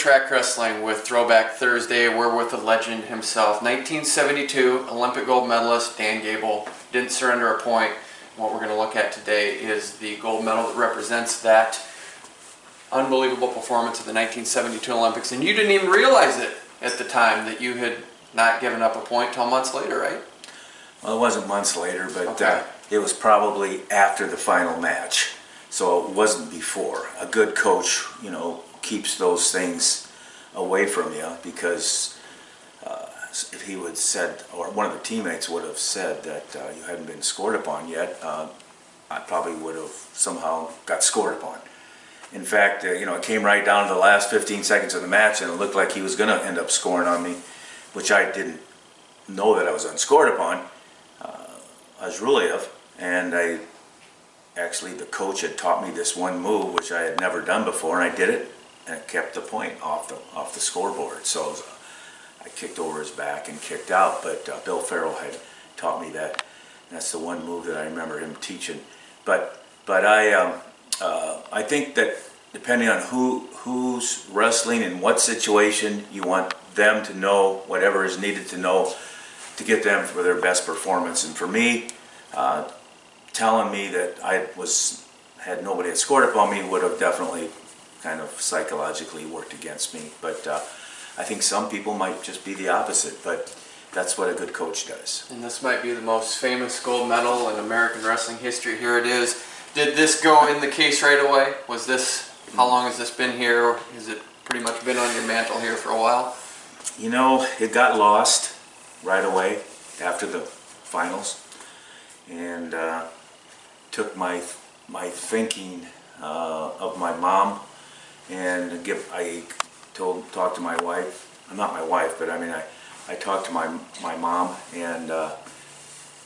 Track Wrestling with Throwback Thursday. We're with the legend himself, 1972 Olympic gold medalist Dan Gable. Didn't surrender a point. What we're going to look at today is the gold medal that represents that unbelievable performance of the 1972 Olympics. And you didn't even realize it at the time that you had not given up a point till months later, right? Well, it wasn't months later, but okay. It was probably after the final match. So it wasn't before. A good coach, keeps those things away from you, because if he would have said, or one of the teammates would have said that you hadn't been scored upon yet, I probably would have somehow got scored upon. In fact, it came right down to the last 15 seconds of the match, and it looked like he was going to end up scoring on me, which I didn't know that I was unscored upon. Azruliev, and actually the coach had taught me this one move which I had never done before, and I did it, and it kept the point off the scoreboard. So I kicked over his back and kicked out, but Bill Farrell had taught me that. That's the one move that I remember him teaching. But I think that depending on who's wrestling in what situation, you want them to know whatever is needed to know to get them for their best performance. And for me, telling me that I had nobody had scored upon me would have definitely kind of psychologically worked against me. But I think some people might just be the opposite, but that's what a good coach does. And this might be the most famous gold medal in American wrestling history. Here it is. Did this go in the case right away? Was this, how long has this been here? Has it pretty much been on your mantle here for a while? It got lost right away after the finals, and took my thinking of my mom, and I talked to my wife. Not my wife, but I talked to my mom, and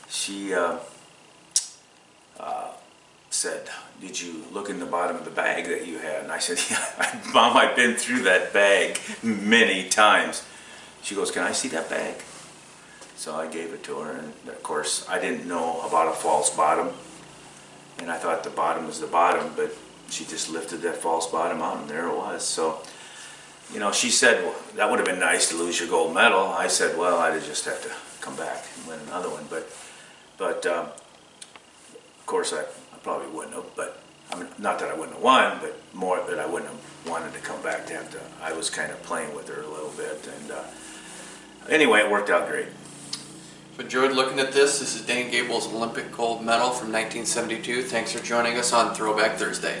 she said, "Did you look in the bottom of the bag that you had?" And I said, "Yeah, Mom, I've been through that bag many times." She goes, "Can I see that bag?" So I gave it to her, and of course I didn't know about a false bottom, and I thought the bottom was the bottom, but she just lifted that false bottom out, and there it was. So, she said, "Well, that would have been nice to lose your gold medal." I said, "Well, I'd just have to come back and win another one." But of course I probably wouldn't have, but not that I wouldn't have won, but more that I wouldn't have wanted to come back to have to. I was kind of playing with her a little bit, and anyway, it worked out great. So enjoyed looking at this. This is Dan Gable's Olympic gold medal from 1972. Thanks for joining us on Throwback Thursday.